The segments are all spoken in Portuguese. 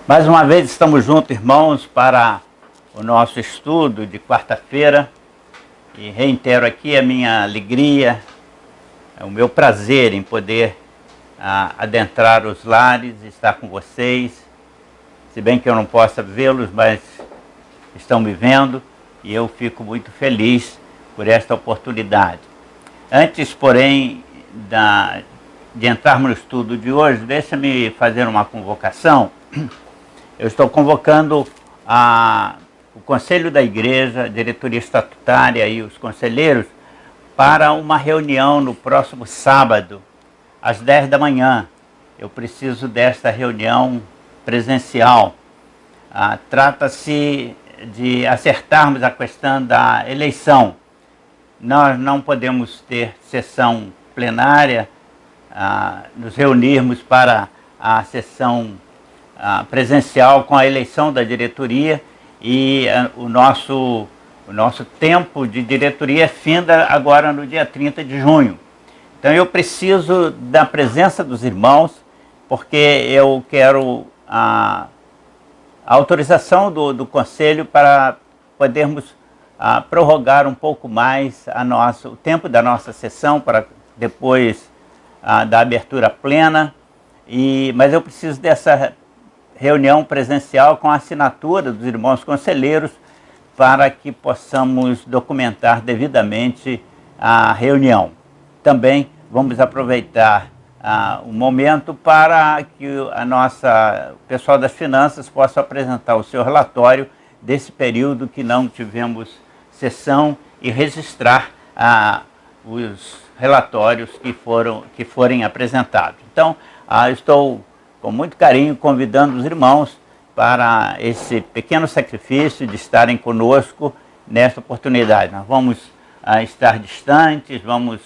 Mais uma vez estamos juntos, irmãos, para o nosso estudo de quarta-feira e reitero aqui a minha alegria, o meu prazer em poder adentrar os lares, estar com vocês, se bem que eu não possa vê-los, mas estão me vendo e eu fico muito feliz por esta oportunidade. Antes, porém, de entrarmos no estudo de hoje, deixa-me fazer uma convocação. Eu estou convocando o Conselho da Igreja, a diretoria estatutária e os conselheiros para uma reunião no próximo sábado, às 10 da manhã. Eu preciso desta reunião presencial. Trata-se de acertarmos a questão da eleição. Nós não podemos ter sessão plenária, nos reunirmos para a sessão presencial com a eleição da diretoria e o nosso tempo de diretoria finda agora no dia 30 de junho. Então eu preciso da presença dos irmãos, porque eu quero a autorização do Conselho para podermos prorrogar um pouco mais o tempo da nossa sessão para depois da abertura plena, mas eu preciso dessa reunião presencial com a assinatura dos irmãos conselheiros para que possamos documentar devidamente a reunião. Também vamos aproveitar o momento para que o pessoal das finanças possa apresentar o seu relatório desse período que não tivemos sessão e registrar os relatórios que forem apresentados. Então, estou com muito carinho convidando os irmãos para esse pequeno sacrifício de estarem conosco nesta oportunidade. Nós vamos estar distantes, vamos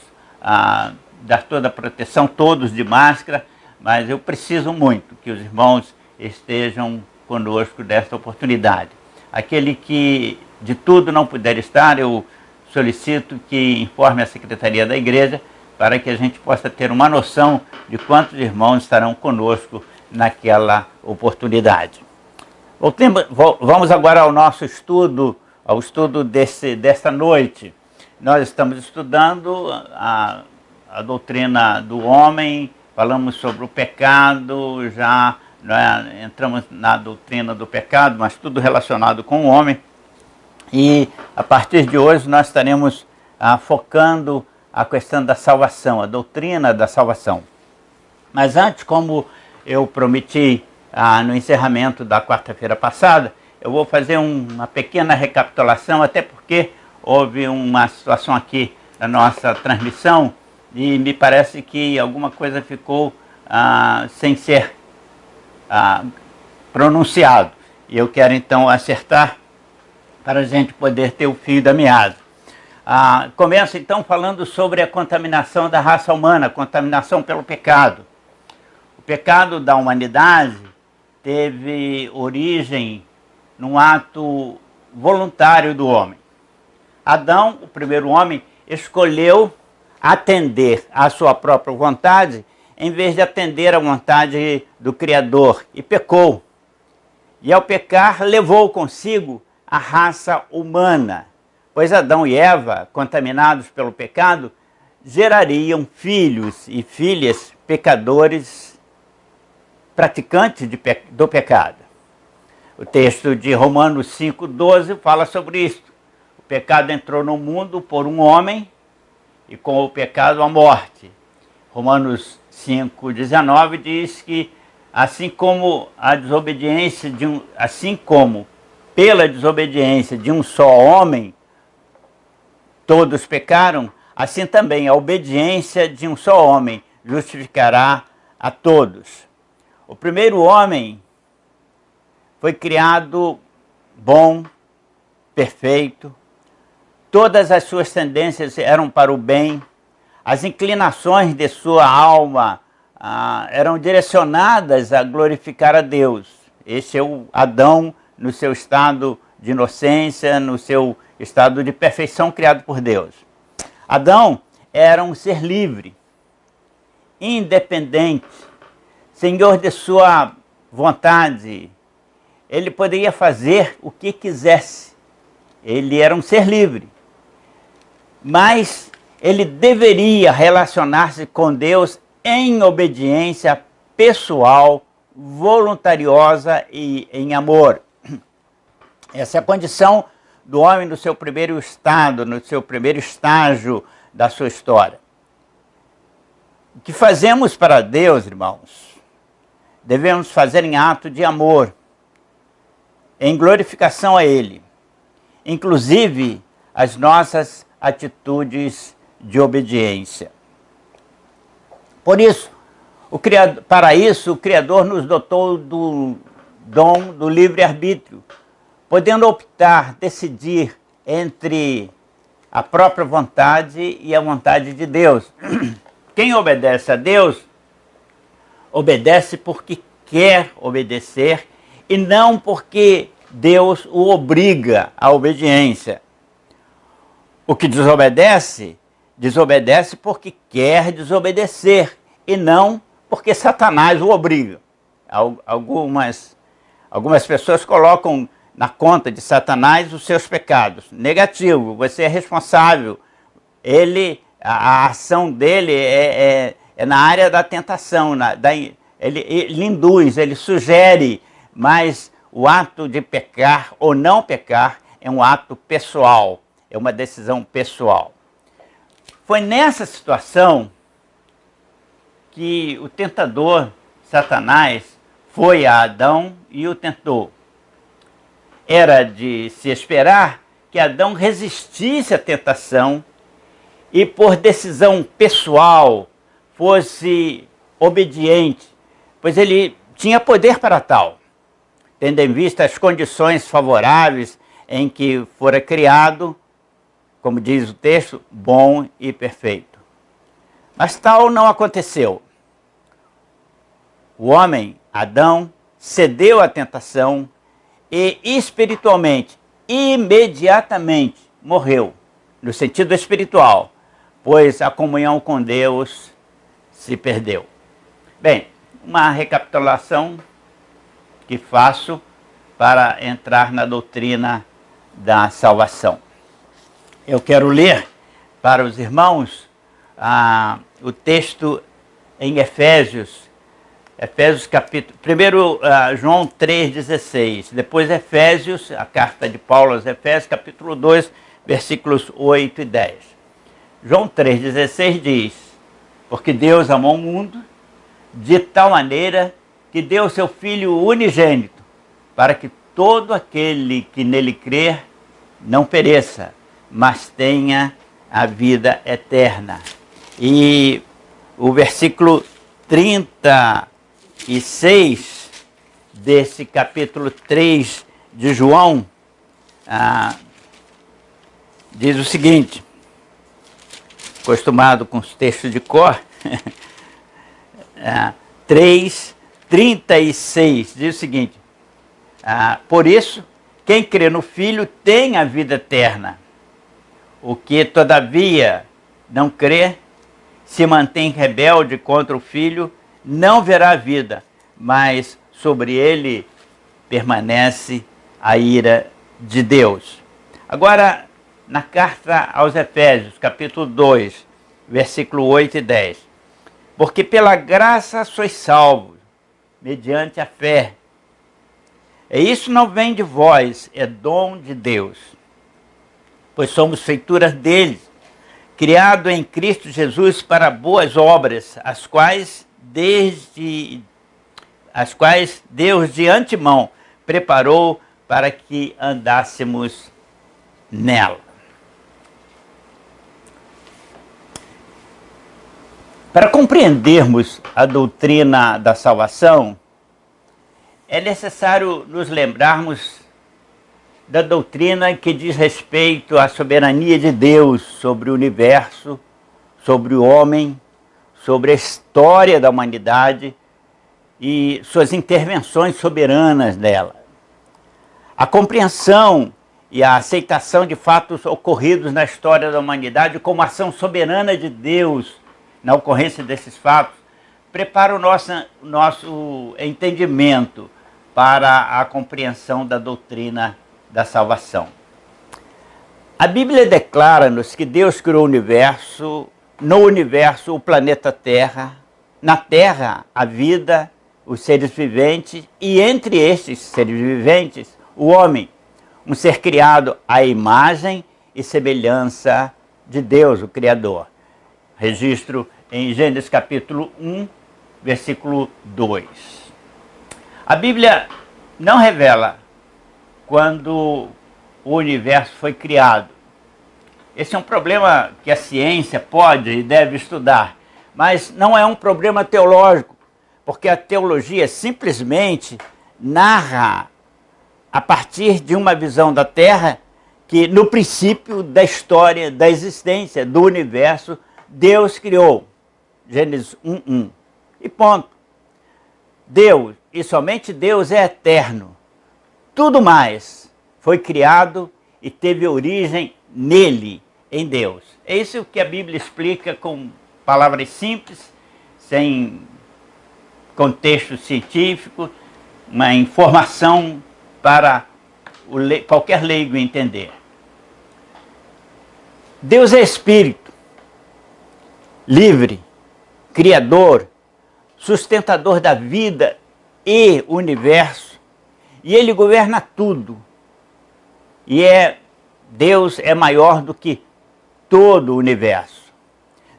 dar toda a proteção, todos de máscara, mas eu preciso muito que os irmãos estejam conosco nesta oportunidade. Aquele que de tudo não puder estar, eu solicito que informe a Secretaria da Igreja para que a gente possa ter uma noção de quantos irmãos estarão conosco naquela oportunidade. Vamos agora ao nosso estudo, ao estudo desta noite. Nós estamos estudando a doutrina do homem, falamos sobre o pecado, já entramos na doutrina do pecado, mas tudo relacionado com o homem. E a partir de hoje nós estaremos focando a questão da salvação, a doutrina da salvação. Mas antes, como eu prometi no encerramento da quarta-feira passada, eu vou fazer uma pequena recapitulação, até porque houve uma situação aqui na nossa transmissão e me parece que alguma coisa ficou sem ser pronunciado. E eu quero então acertar para a gente poder ter o fio da meada. Começo então falando sobre a contaminação da raça humana, a contaminação pelo pecado. O pecado da humanidade teve origem num ato voluntário do homem. Adão, o primeiro homem, escolheu atender à sua própria vontade em vez de atender à vontade do Criador e pecou. E ao pecar levou consigo a raça humana, pois Adão e Eva, contaminados pelo pecado, gerariam filhos e filhas pecadores, praticantes do pecado. O texto de Romanos 5,12 fala sobre isso. O pecado entrou no mundo por um homem e com o pecado a morte. Romanos 5,19 diz que assim como pela desobediência de um só homem todos pecaram, assim também a obediência de um só homem justificará a todos. O primeiro homem foi criado bom, perfeito, todas as suas tendências eram para o bem, as inclinações de sua alma eram direcionadas a glorificar a Deus. Esse é o Adão no seu estado de inocência, no seu estado de perfeição criado por Deus. Adão era um ser livre, independente, senhor de sua vontade, ele poderia fazer o que quisesse. Ele era um ser livre. Mas ele deveria relacionar-se com Deus em obediência pessoal, voluntariosa e em amor. Essa é a condição do homem no seu primeiro estado, no seu primeiro estágio da sua história. O que fazemos para Deus, irmãos, devemos fazer em ato de amor, em glorificação a Ele, inclusive as nossas atitudes de obediência. Por isso, para isso, o Criador nos dotou do dom do livre-arbítrio, podendo optar, decidir entre a própria vontade e a vontade de Deus. Quem obedece a Deus, obedece porque quer obedecer e não porque Deus o obriga à obediência. O que desobedece, desobedece porque quer desobedecer e não porque Satanás o obriga. Algumas pessoas colocam na conta de Satanás os seus pecados. Negativo, você é responsável. A ação dele é na área da tentação. Ele induz, ele sugere, mas o ato de pecar ou não pecar é um ato pessoal, é uma decisão pessoal. Foi nessa situação que o tentador, Satanás, foi a Adão e o tentou. Era de se esperar que Adão resistisse à tentação e, por decisão pessoal, fosse obediente, pois ele tinha poder para tal, tendo em vista as condições favoráveis em que fora criado, como diz o texto, bom e perfeito. Mas tal não aconteceu. O homem, Adão, cedeu à tentação e espiritualmente, imediatamente, morreu, no sentido espiritual, pois a comunhão com Deus se perdeu. Bem, uma recapitulação que faço para entrar na doutrina da salvação. Eu quero ler para os irmãos o texto em Efésios capítulo, primeiro João 3,16, depois Efésios, a carta de Paulo aos Efésios, capítulo 2, versículos 8 e 10. João 3,16 diz: porque Deus amou o mundo de tal maneira que deu o seu Filho unigênito, para que todo aquele que nele crer não pereça, mas tenha a vida eterna. E o versículo 36 desse capítulo 3 de João diz o seguinte, acostumado com os textos de cor, 3:36 diz o seguinte: por isso, quem crê no Filho tem a vida eterna. O que, todavia, não crê, se mantém rebelde contra o Filho, não verá a vida, mas sobre ele permanece a ira de Deus. Agora, na carta aos Efésios, capítulo 2, versículo 8 e 10. Porque pela graça sois salvos, mediante a fé. E isso não vem de vós, é dom de Deus. Pois somos feituras dele, criado em Cristo Jesus para boas obras, as quais Deus de antemão preparou para que andássemos nela. Para compreendermos a doutrina da salvação, é necessário nos lembrarmos da doutrina que diz respeito à soberania de Deus sobre o universo, sobre o homem, sobre a história da humanidade e suas intervenções soberanas nela. A compreensão e a aceitação de fatos ocorridos na história da humanidade como ação soberana de Deus na ocorrência desses fatos prepara o nosso entendimento para a compreensão da doutrina da salvação. A Bíblia declara-nos que Deus criou o universo, no universo o planeta Terra, na Terra a vida, os seres viventes e entre estes seres viventes o homem, um ser criado à imagem e semelhança de Deus, o Criador. Registro em Gênesis capítulo 1, versículo 2. A Bíblia não revela quando o universo foi criado. Esse é um problema que a ciência pode e deve estudar, mas não é um problema teológico, porque a teologia simplesmente narra, a partir de uma visão da Terra, que no princípio da história, da existência, do universo, Deus criou. Gênesis 1:1. E ponto. Deus, e somente Deus, é eterno. Tudo mais foi criado e teve origem nele, em Deus. É isso que a Bíblia explica com palavras simples, sem contexto científico, uma informação para qualquer leigo entender. Deus é Espírito, livre, criador, sustentador da vida e universo, e Ele governa tudo. E Deus é maior do que todo o universo.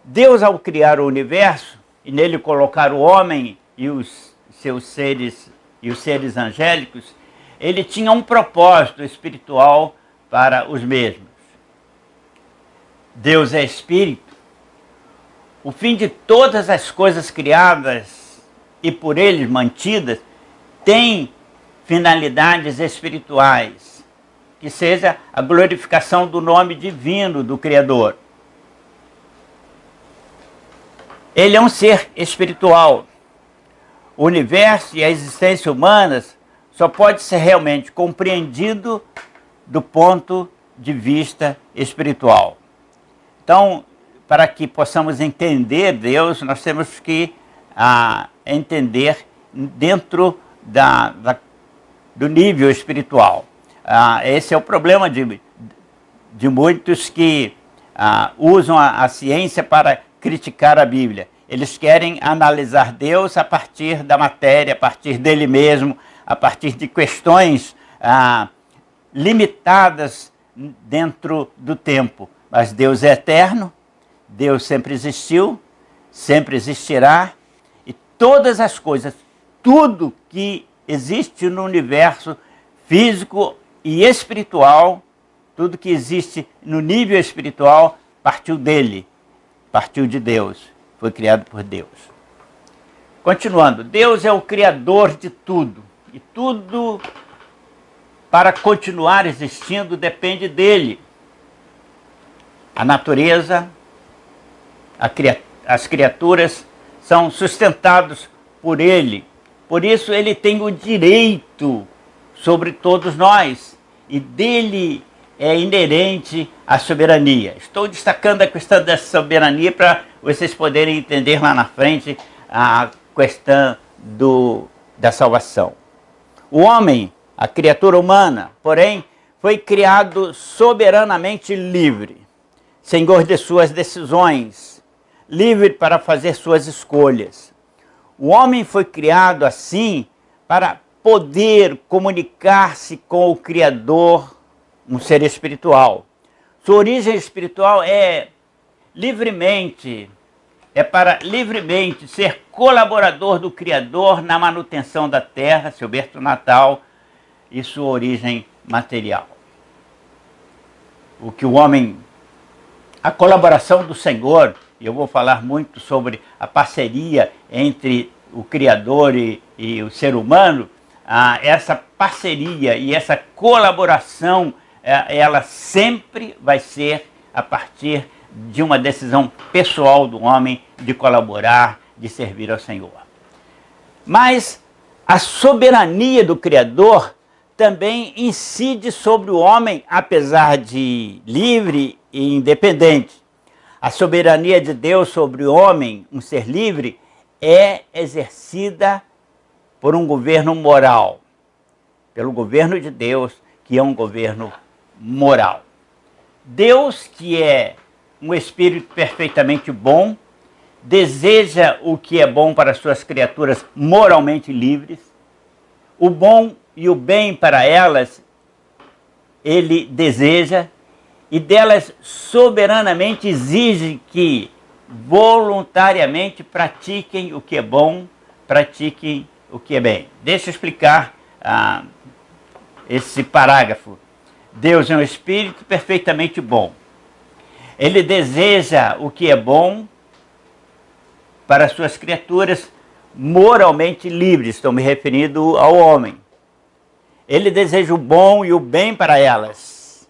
Deus, ao criar o universo e nele colocar o homem e os seus seres e os seres angélicos, ele tinha um propósito espiritual para os mesmos. Deus é Espírito. O fim de todas as coisas criadas e por eles mantidas tem finalidades espirituais, que seja a glorificação do nome divino do Criador. Ele é um ser espiritual. O universo e a existência humanas só pode ser realmente compreendido do ponto de vista espiritual. Então, para que possamos entender Deus, nós temos que entender dentro do nível espiritual. Esse é o problema de muitos que usam a ciência para criticar a Bíblia. Eles querem analisar Deus a partir da matéria, a partir dele mesmo, a partir de questões limitadas dentro do tempo. Mas Deus é eterno, Deus sempre existiu, sempre existirá, e todas as coisas, tudo que existe no universo físico e espiritual, tudo que existe no nível espiritual, partiu dele, partiu de Deus, foi criado por Deus. Continuando, Deus é o Criador de tudo, e tudo, para continuar existindo, depende dele. A natureza, as criaturas são sustentados por ele. Por isso ele tem o direito sobre todos nós, e dele é inerente a soberania. Estou destacando a questão da soberania para vocês poderem entender lá na frente a questão da salvação. O homem, a criatura humana, porém, foi criado soberanamente livre, senhor de suas decisões, livre para fazer suas escolhas. O homem foi criado assim para poder comunicar-se com o Criador, um ser espiritual. Sua origem espiritual é para livremente ser colaborador do Criador na manutenção da terra, seu berço natal e sua origem material. O que o homem, a colaboração do Senhor, e eu vou falar muito sobre a parceria entre o Criador e o ser humano, essa parceria e essa colaboração, ela sempre vai ser a partir de uma decisão pessoal do homem de colaborar, de servir ao Senhor. Mas a soberania do Criador também incide sobre o homem, apesar de livre e independente. A soberania de Deus sobre o homem, um ser livre, é exercida por um governo moral. pelo governo de Deus, que é um governo moral. Deus, que é um espírito perfeitamente bom, deseja o que é bom para suas criaturas moralmente livres, o bom e o bem para elas ele deseja, e delas soberanamente exige que voluntariamente pratiquem o que é bom, pratiquem o que é bem. Deixa eu explicar esse parágrafo. Deus é um espírito perfeitamente bom. Ele deseja o que é bom para suas criaturas moralmente livres. Estou me referindo ao homem. Ele deseja o bom e o bem para elas.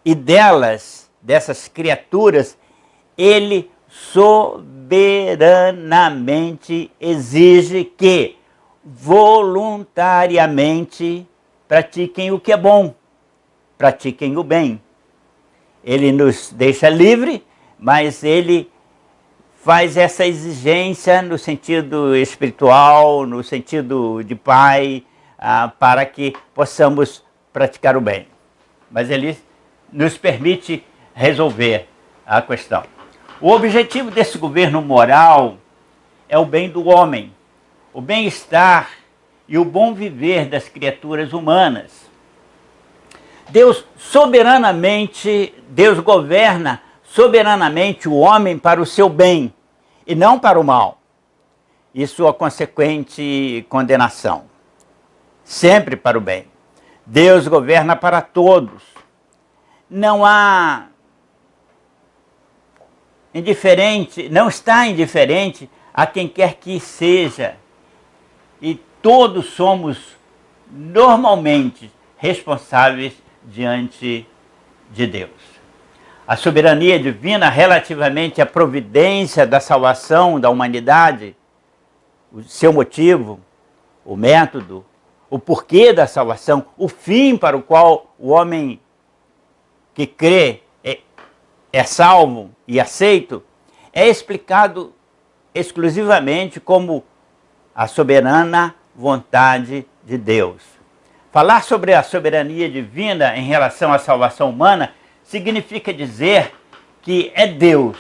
E delas, dessas criaturas, ele soberanamente exige que voluntariamente pratiquem o que é bom, pratiquem o bem. Ele nos deixa livre, mas ele faz essa exigência no sentido espiritual, no sentido de pai, para que possamos praticar o bem. Mas ele nos permite resolver a questão. O objetivo desse governo moral é o bem do homem, o bem-estar e o bom viver das criaturas humanas. Deus governa soberanamente o homem para o seu bem e não para o mal e sua consequente condenação. Sempre para o bem. Deus governa para todos. Não está indiferente a quem quer que seja. E todos somos normalmente responsáveis diante de Deus. A soberania divina relativamente à providência da salvação da humanidade, o seu motivo, o método, o porquê da salvação, o fim para o qual o homem que crê é salvo e aceito, é explicado exclusivamente como a soberana vontade de Deus. Falar sobre a soberania divina em relação à salvação humana significa dizer que é Deus,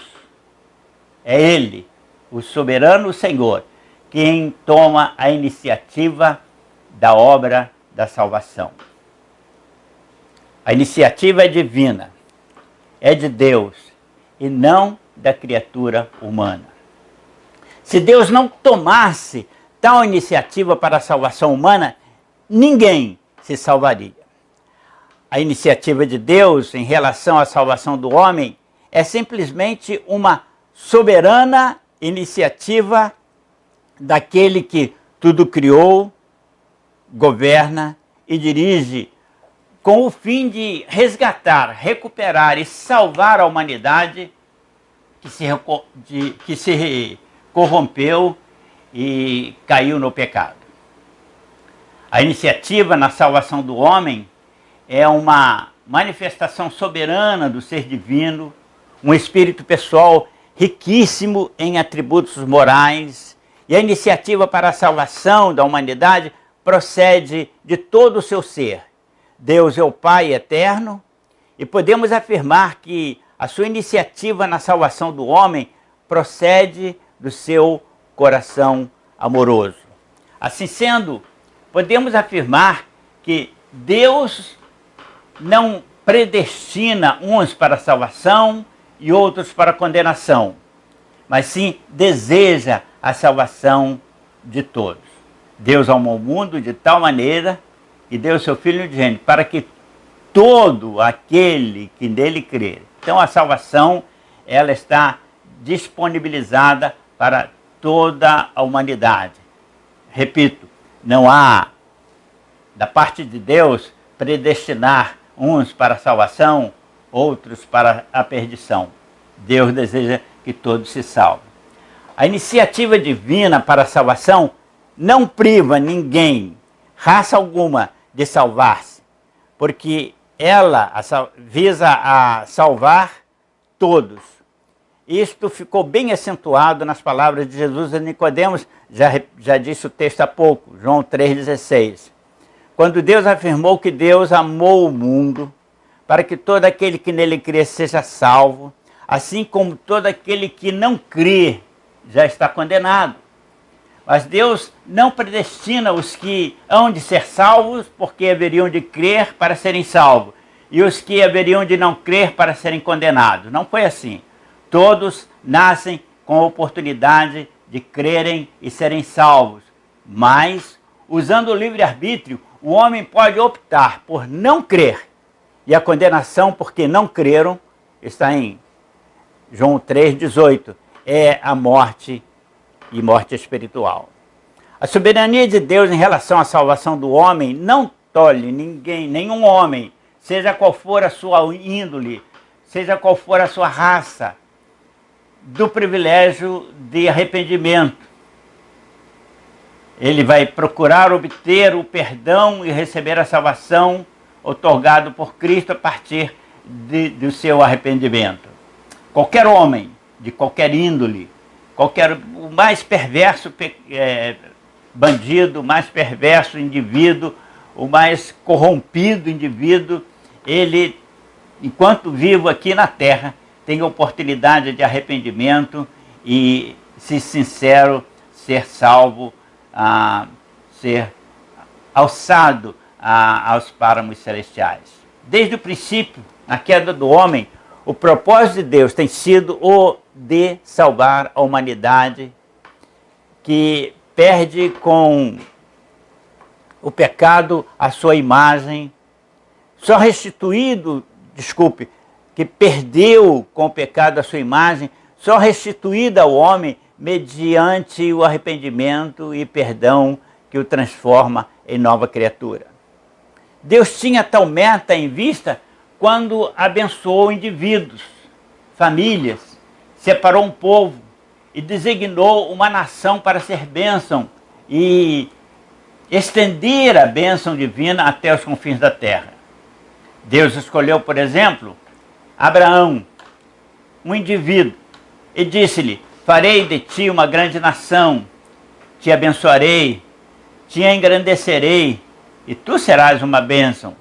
é Ele, o soberano Senhor, quem toma a iniciativa da obra da salvação. A iniciativa é divina, é de Deus e não da criatura humana. Se Deus não tomasse tal iniciativa para a salvação humana, ninguém se salvaria. A iniciativa de Deus em relação à salvação do homem é simplesmente uma soberana iniciativa daquele que tudo criou, governa e dirige com o fim de resgatar, recuperar e salvar a humanidade que se corrompeu e caiu no pecado. A iniciativa na salvação do homem é uma manifestação soberana do ser divino, um espírito pessoal riquíssimo em atributos morais, e a iniciativa para a salvação da humanidade procede de todo o seu ser. Deus é o Pai eterno e podemos afirmar que a sua iniciativa na salvação do homem procede do seu coração amoroso. Assim sendo, podemos afirmar que Deus não predestina uns para a salvação e outros para a condenação, mas sim deseja a salvação de todos. Deus amou o mundo de tal maneira que deu seu Filho unigênito para que todo aquele que nele crer. Então a salvação, ela está disponibilizada para toda a humanidade. Repito, não há da parte de Deus predestinar uns para a salvação, outros para a perdição. Deus deseja que todos se salvem. A iniciativa divina para a salvação não priva ninguém, raça alguma, de salvar-se, porque ela visa a salvar todos. Isto ficou bem acentuado nas palavras de Jesus a Nicodemos, já disse o texto há pouco, João 3,16. quando Deus afirmou que Deus amou o mundo, para que todo aquele que nele crê seja salvo, assim como todo aquele que não crê já está condenado. Mas Deus não predestina os que hão de ser salvos, porque haveriam de crer para serem salvos, e os que haveriam de não crer para serem condenados. Não foi assim. Todos nascem com a oportunidade de crerem e serem salvos. Mas, usando o livre-arbítrio, o homem pode optar por não crer. E a condenação, porque não creram, está em João 3,18, é a morte e morte espiritual. A soberania de Deus em relação à salvação do homem não tolhe ninguém, nenhum homem, seja qual for a sua índole, seja qual for a sua raça, do privilégio de arrependimento. Ele vai procurar obter o perdão e receber a salvação otorgado por Cristo a partir do seu arrependimento. Qualquer homem, de qualquer índole, o mais perverso bandido, o mais perverso indivíduo, o mais corrompido indivíduo, ele, enquanto vivo aqui na terra, tem oportunidade de arrependimento e, se sincero, ser salvo, ser alçado aos páramos celestiais. Desde o princípio, na queda do homem, o propósito de Deus tem sido o de salvar a humanidade que perde com o pecado a sua imagem, que perdeu com o pecado a sua imagem, só restituída ao homem mediante o arrependimento e perdão que o transforma em nova criatura. Deus tinha tal meta em vista quando abençoou indivíduos, famílias, separou um povo e designou uma nação para ser bênção e estender a bênção divina até os confins da terra. Deus escolheu, por exemplo, Abraão, um indivíduo, e disse-lhe: farei de ti uma grande nação, te abençoarei, te engrandecerei, e tu serás uma bênção.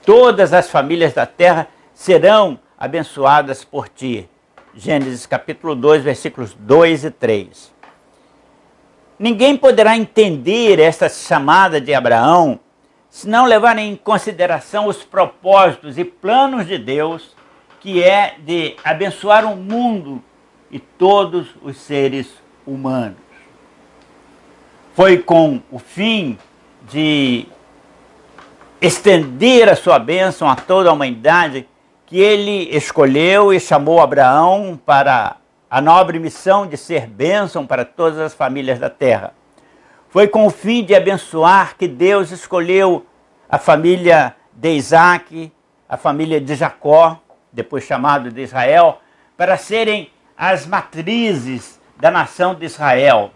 Todas as famílias da terra serão abençoadas por ti. Gênesis capítulo 2, versículos 2 e 3. Ninguém poderá entender esta chamada de Abraão se não levar em consideração os propósitos e planos de Deus, que é de abençoar o mundo e todos os seres humanos. Foi com o fim de estender a sua bênção a toda a humanidade que ele escolheu e chamou Abraão para a nobre missão de ser bênção para todas as famílias da terra. Foi com o fim de abençoar que Deus escolheu a família de Isaac, a família de Jacó, depois chamado de Israel, para serem as matrizes da nação de Israel.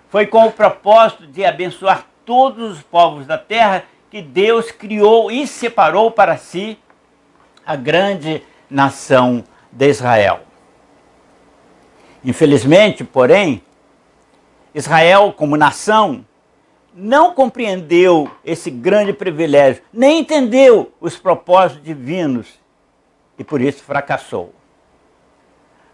Foi com o propósito de abençoar todos os povos da terra que Deus criou e separou para si a grande nação de Israel. Infelizmente, porém, Israel, como nação, não compreendeu esse grande privilégio, nem entendeu os propósitos divinos e por isso fracassou.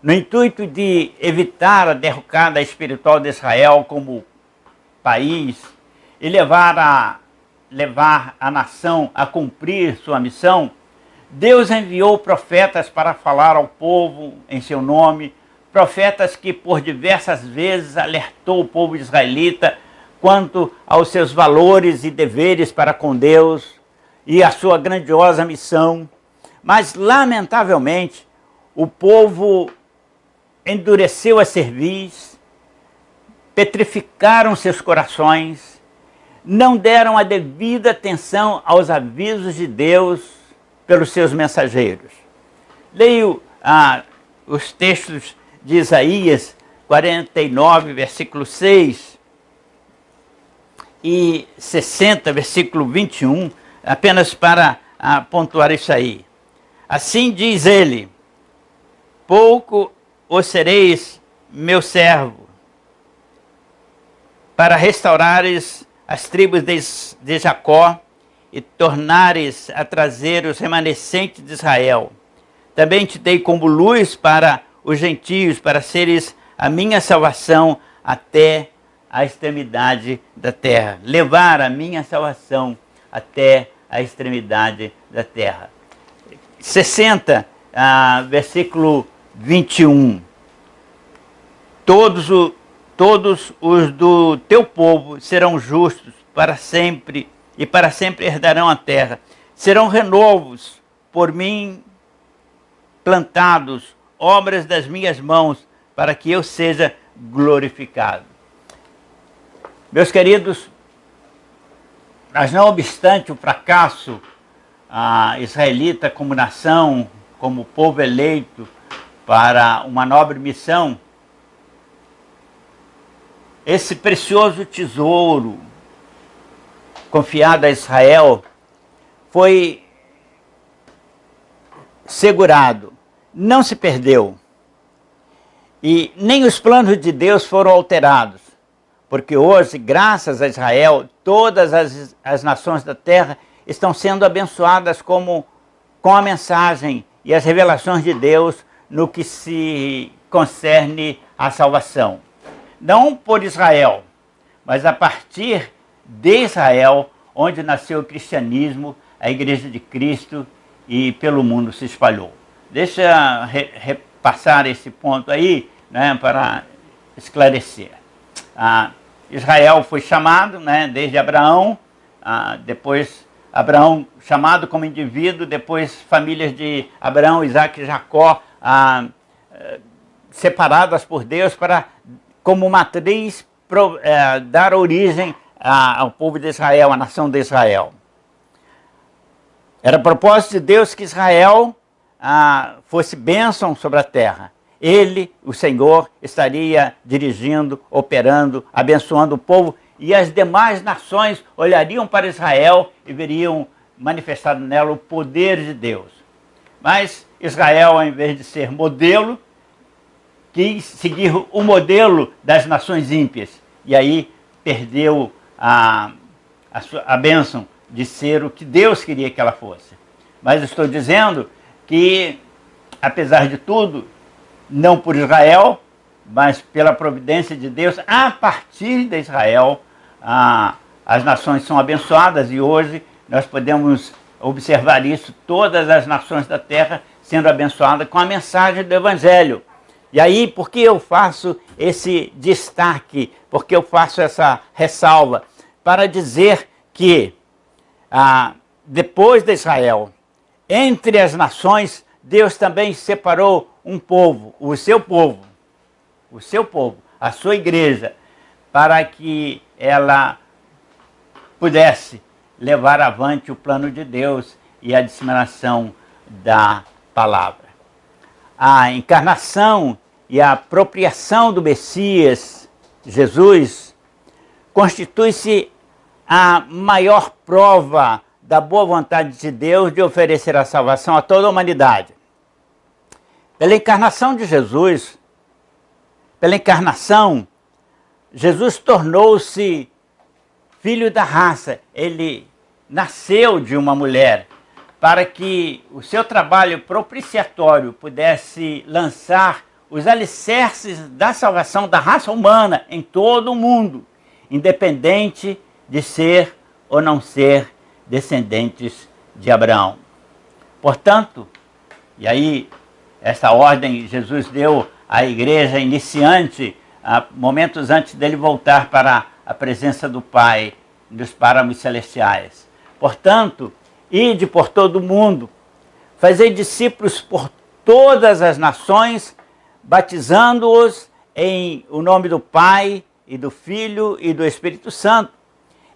No intuito de evitar a derrocada espiritual de Israel como país e levar a nação a cumprir sua missão, Deus enviou profetas para falar ao povo em seu nome, profetas que por diversas vezes alertou o povo israelita quanto aos seus valores e deveres para com Deus e a sua grandiosa missão. Mas, lamentavelmente, o povo endureceu a cerviz, petrificaram seus corações, não deram a devida atenção aos avisos de Deus pelos seus mensageiros. Leio os textos de Isaías 49, versículo 6 e 60, versículo 21, apenas para pontuar isso aí. Assim diz ele: pouco os sereis meu servo, para restaurares as tribos de Jacó e tornares a trazer os remanescentes de Israel. Também te dei como luz para os gentios, para seres a minha salvação até a extremidade da terra. Levar a minha salvação até a extremidade da terra. 60, versículo 21. Todos os do teu povo serão justos para sempre, e para sempre herdarão a terra. Serão renovos por mim plantados, obras das minhas mãos, para que eu seja glorificado. Meus queridos, mas não obstante o fracasso israelita como nação, como povo eleito para uma nobre missão, esse precioso tesouro confiado a Israel foi segurado, não se perdeu. E nem os planos de Deus foram alterados, porque hoje, graças a Israel, todas as nações da terra estão sendo abençoadas com a mensagem e as revelações de Deus no que se concerne à salvação. Não por Israel, mas a partir de Israel, onde nasceu o cristianismo, a Igreja de Cristo, e pelo mundo se espalhou. Deixa repassar esse ponto aí, né, para esclarecer. Israel foi chamado, né, desde Abraão, depois Abraão chamado como indivíduo, depois famílias de Abraão, Isaac e Jacó, separadas por Deus para, como matriz, dar origem ao povo de Israel, à nação de Israel. Era propósito de Deus que Israel fosse bênção sobre a terra. Ele, o Senhor, estaria dirigindo, operando, abençoando o povo, e as demais nações olhariam para Israel e veriam manifestado nela o poder de Deus. Mas Israel, ao invés de ser modelo, quis seguir o modelo das nações ímpias, e aí perdeu a bênção de ser o que Deus queria que ela fosse. Mas estou dizendo que, apesar de tudo, não por Israel, mas pela providência de Deus, a partir de Israel, as nações são abençoadas, e hoje nós podemos observar isso, todas as nações da terra sendo abençoadas com a mensagem do Evangelho. E aí, por que eu faço esse destaque, por que eu faço essa ressalva? Para dizer que, depois de Israel, entre as nações, Deus também separou um povo, o seu povo, a sua igreja, para que ela pudesse levar avante o plano de Deus e a disseminação da palavra. A encarnação e a apropriação do Messias, Jesus, constitui-se a maior prova da boa vontade de Deus de oferecer a salvação a toda a humanidade. Pela encarnação de Jesus, Jesus tornou-se filho da raça. Ele nasceu de uma mulher para que o seu trabalho propiciatório pudesse lançar os alicerces da salvação da raça humana em todo o mundo, independente de ser ou não ser descendentes de Abraão. Portanto, e aí essa ordem Jesus deu à igreja iniciante, momentos antes dele voltar para a presença do Pai nos páramos celestiais. Portanto, ide por todo o mundo, fazei discípulos por todas as nações, batizando-os em o nome do Pai e do Filho e do Espírito Santo,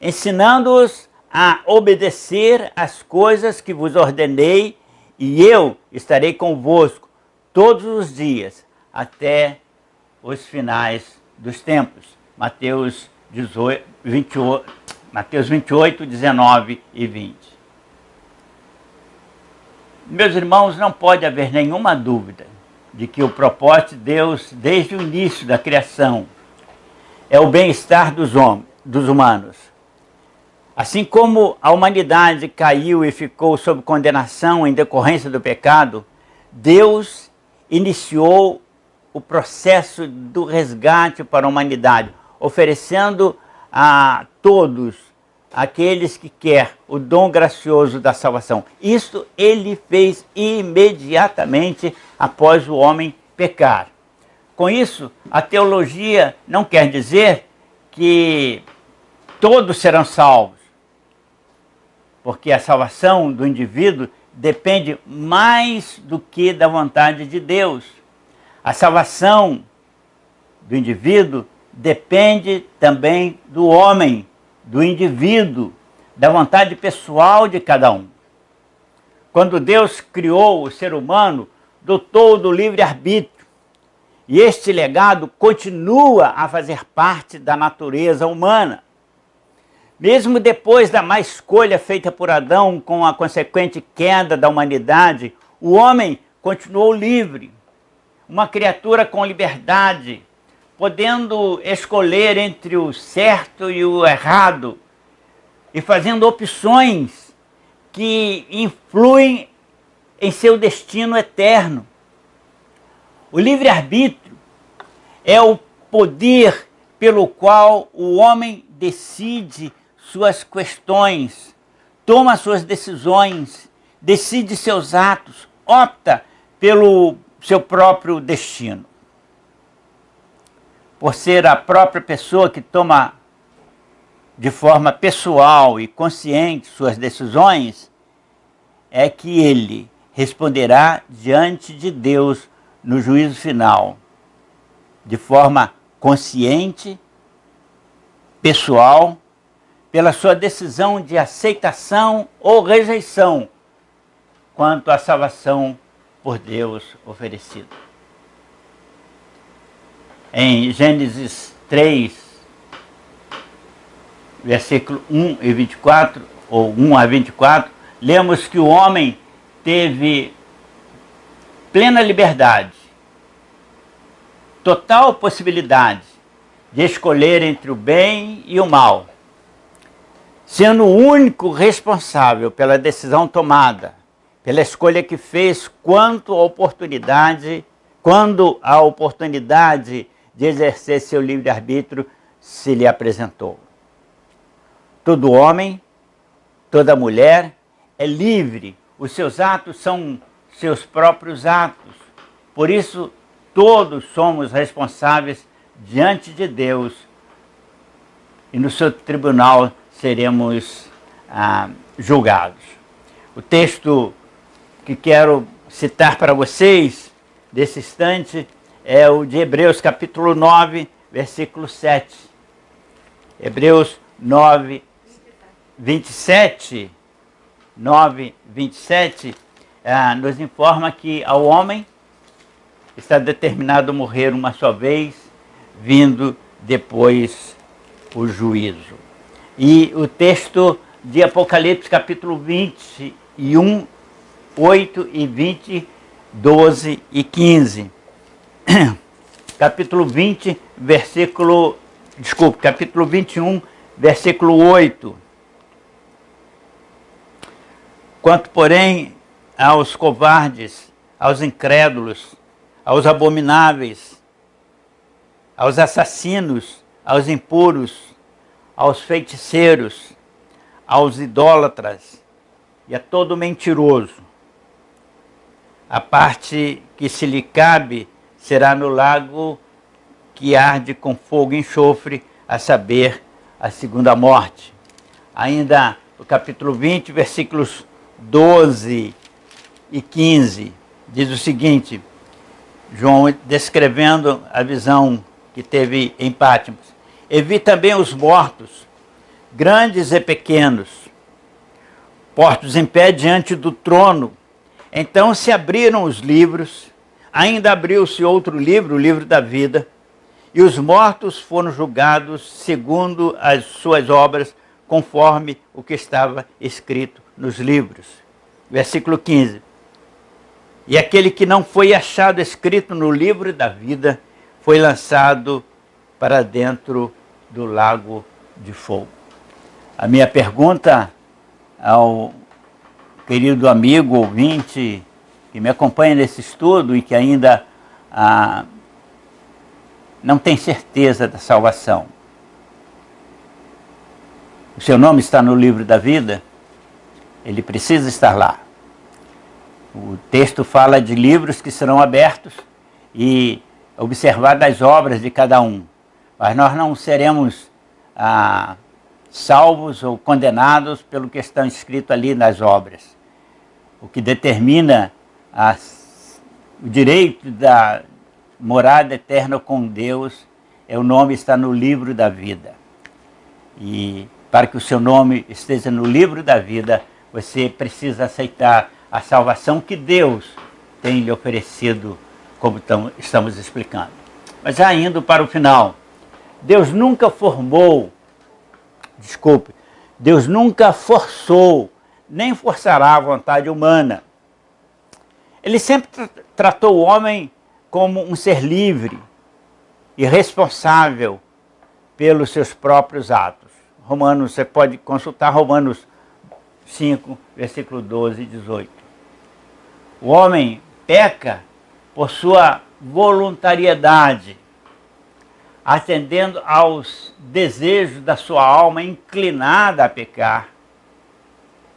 ensinando-os a obedecer às coisas que vos ordenei, e eu estarei convosco todos os dias, até os finais dos tempos. Mateus 28, 19 e 20. Meus irmãos, não pode haver nenhuma dúvida de que o propósito de Deus, desde o início da criação, é o bem-estar dos humanos. Assim como a humanidade caiu e ficou sob condenação em decorrência do pecado, Deus iniciou o processo do resgate para a humanidade, oferecendo a todos aqueles que querem o dom gracioso da salvação. Isso ele fez imediatamente após o homem pecar. Com isso, a teologia não quer dizer que todos serão salvos, porque a salvação do indivíduo depende mais do que da vontade de Deus. A salvação do indivíduo depende também do homem, do indivíduo, da vontade pessoal de cada um. Quando Deus criou o ser humano, dotou do livre-arbítrio. E este legado continua a fazer parte da natureza humana. Mesmo depois da má escolha feita por Adão, com a consequente queda da humanidade, o homem continuou livre. Uma criatura com liberdade, podendo escolher entre o certo e o errado, e fazendo opções que influem em seu destino eterno. O livre-arbítrio é o poder pelo qual o homem decide suas questões, toma suas decisões, decide seus atos, opta pelo seu próprio destino. Por ser a própria pessoa que toma de forma pessoal e consciente suas decisões, é que ele responderá diante de Deus no juízo final, de forma consciente, pessoal, pela sua decisão de aceitação ou rejeição quanto à salvação por Deus oferecida. Em Gênesis 3, versículo 1 e 24, ou 1 a 24, lemos que o homem teve plena liberdade, total possibilidade de escolher entre o bem e o mal, sendo o único responsável pela decisão tomada, pela escolha que fez quando a oportunidade de exercer seu livre-arbítrio se lhe apresentou. Todo homem, toda mulher é livre, os seus atos são seus próprios atos. Por isso, todos somos responsáveis diante de Deus e no seu tribunal seremos julgados. O texto que quero citar para vocês desse instante é o de Hebreus capítulo 9, versículo 7. Hebreus 9, 27, 9, 27, nos informa que ao homem está determinado morrer uma só vez, vindo depois o juízo. E o texto de Apocalipse capítulo 21, 8 e 20, 12 e 15. Capítulo 21, versículo 8. Quanto, porém, aos covardes, aos incrédulos, aos abomináveis, aos assassinos, aos impuros, aos feiticeiros, aos idólatras e a todo mentiroso, a parte que se lhe cabe será no lago que arde com fogo e enxofre, a saber, a segunda morte. Ainda o capítulo 20, versículos 12 e 15, diz o seguinte, João descrevendo a visão que teve em Patmos. E vi também os mortos, grandes e pequenos, postos em pé diante do trono. Então se abriram os livros, ainda abriu-se outro livro, o livro da vida, e os mortos foram julgados segundo as suas obras, conforme o que estava escrito nos livros. Versículo 15. E aquele que não foi achado escrito no livro da vida foi lançado para dentro do lago de fogo. A minha pergunta ao querido amigo ouvinte que me acompanha nesse estudo e que ainda não tem certeza da salvação. O seu nome está no livro da vida? Ele precisa estar lá. O texto fala de livros que serão abertos e observar das obras de cada um. Mas nós não seremos salvos ou condenados pelo que está escrito ali nas obras. O que determina o direito da morada eterna com Deus é o nome está no livro da vida. E para que o seu nome esteja no livro da vida, você precisa aceitar a salvação que Deus tem lhe oferecido, como estamos explicando. Mas já indo para o final, Deus nunca Deus nunca forçou, nem forçará a vontade humana. Ele sempre tratou o homem como um ser livre e responsável pelos seus próprios atos. Você pode consultar Romanos 5, versículo 12 e 18. O homem peca por sua voluntariedade, atendendo aos desejos da sua alma inclinada a pecar,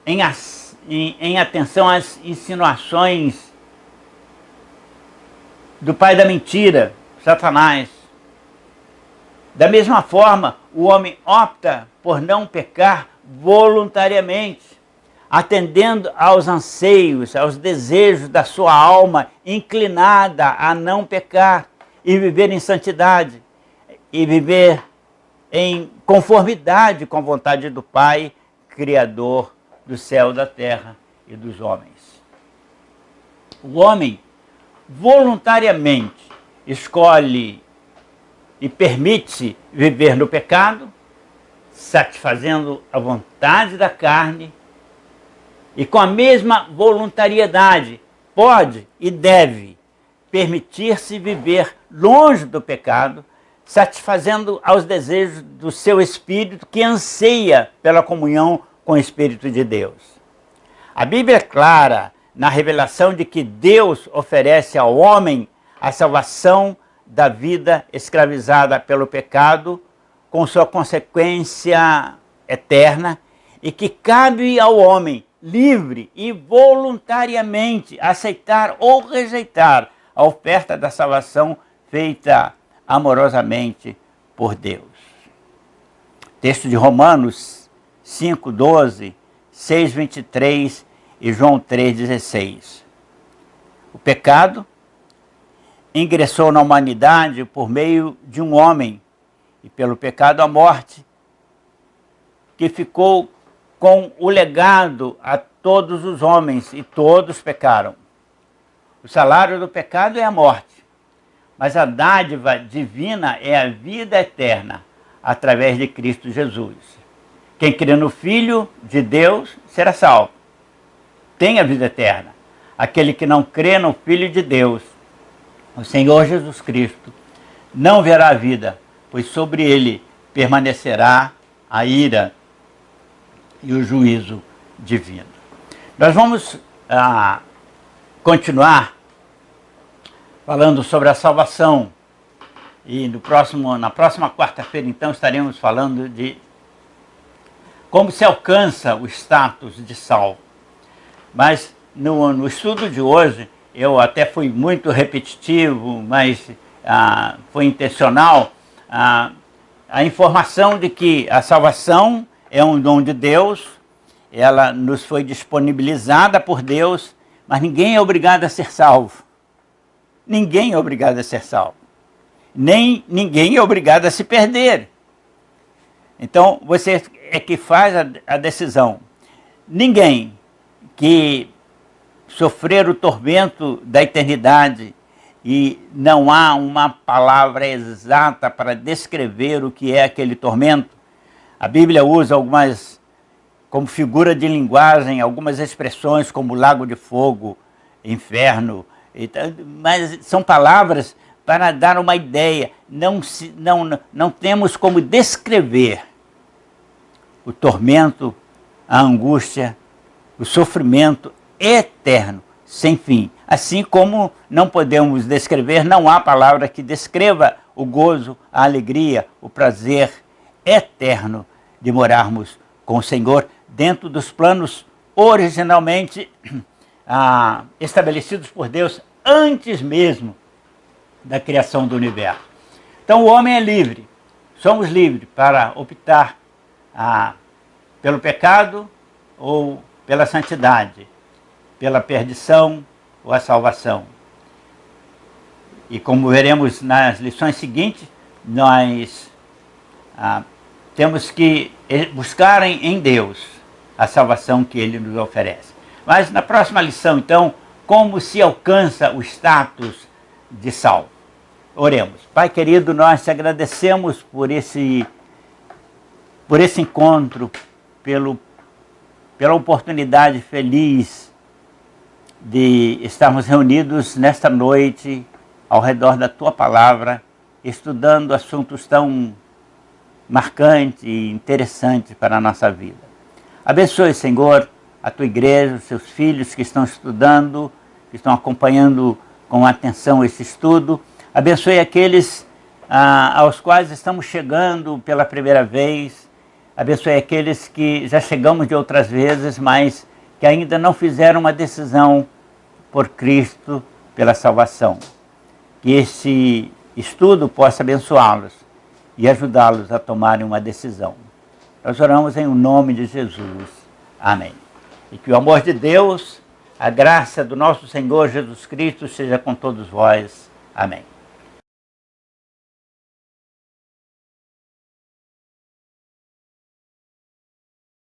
em atenção às insinuações do pai da mentira, Satanás. Da mesma forma, o homem opta por não pecar voluntariamente, atendendo aos anseios, aos desejos da sua alma inclinada a não pecar e viver em santidade e viver em conformidade com a vontade do Pai, Criador do céu, da terra e dos homens. O homem voluntariamente escolhe e permite-se viver no pecado, satisfazendo a vontade da carne, e com a mesma voluntariedade pode e deve permitir-se viver longe do pecado, satisfazendo aos desejos do seu espírito que anseia pela comunhão com o Espírito de Deus. A Bíblia é clara na revelação de que Deus oferece ao homem a salvação da vida escravizada pelo pecado, com sua consequência eterna, e que cabe ao homem, livre e voluntariamente, aceitar ou rejeitar a oferta da salvação feita amorosamente por Deus. Texto de Romanos 5, 12, 6, 23 e João 3, 16. O pecado ingressou na humanidade por meio de um homem, e pelo pecado a morte, que ficou com o legado a todos os homens, e todos pecaram. O salário do pecado é a morte, mas a dádiva divina é a vida eterna, através de Cristo Jesus. Quem crê no Filho de Deus será salvo, tem a vida eterna. Aquele que não crê no Filho de Deus, o Senhor Jesus Cristo, não verá a vida, pois sobre ele permanecerá a ira e o juízo divino. Nós vamos continuar falando sobre a salvação, e na próxima quarta-feira, então, estaremos falando de como se alcança o status de salvo. Mas no estudo de hoje, eu até fui muito repetitivo, mas foi intencional, a informação de que a salvação é um dom de Deus, ela nos foi disponibilizada por Deus, mas ninguém é obrigado a ser salvo. Ninguém é obrigado a ser salvo. Nem ninguém é obrigado a se perder. Então, você é que faz a decisão. Ninguém que sofrer o tormento da eternidade, e não há uma palavra exata para descrever o que é aquele tormento. A Bíblia usa algumas, como figura de linguagem, algumas expressões como lago de fogo, inferno, mas são palavras para dar uma ideia. Não temos como descrever o tormento, a angústia, o sofrimento eterno, sem fim. Assim como não podemos descrever, não há palavra que descreva o gozo, a alegria, o prazer eterno de morarmos com o Senhor dentro dos planos originalmente estabelecidos por Deus antes mesmo da criação do universo. Então o homem é livre, somos livres para optar pelo pecado ou pela santidade, pela perdição ou a salvação. E como veremos nas lições seguintes, nós temos que buscar em Deus a salvação que Ele nos oferece. Mas na próxima lição, então, como se alcança o status de salvo? Oremos. Pai querido, nós te agradecemos por esse encontro, pela oportunidade feliz de estarmos reunidos nesta noite ao redor da Tua Palavra, estudando assuntos tão marcantes e interessantes para a nossa vida. Abençoe, Senhor, a Tua igreja, os Seus filhos que estão estudando, que estão acompanhando com atenção esse estudo. Abençoe aqueles aos quais estamos chegando pela primeira vez. Abençoe aqueles que já chegamos de outras vezes, mas que ainda não fizeram uma decisão por Cristo, pela salvação. Que esse estudo possa abençoá-los e ajudá-los a tomarem uma decisão. Nós oramos em nome de Jesus. Amém. E que o amor de Deus, a graça do nosso Senhor Jesus Cristo seja com todos vós. Amém.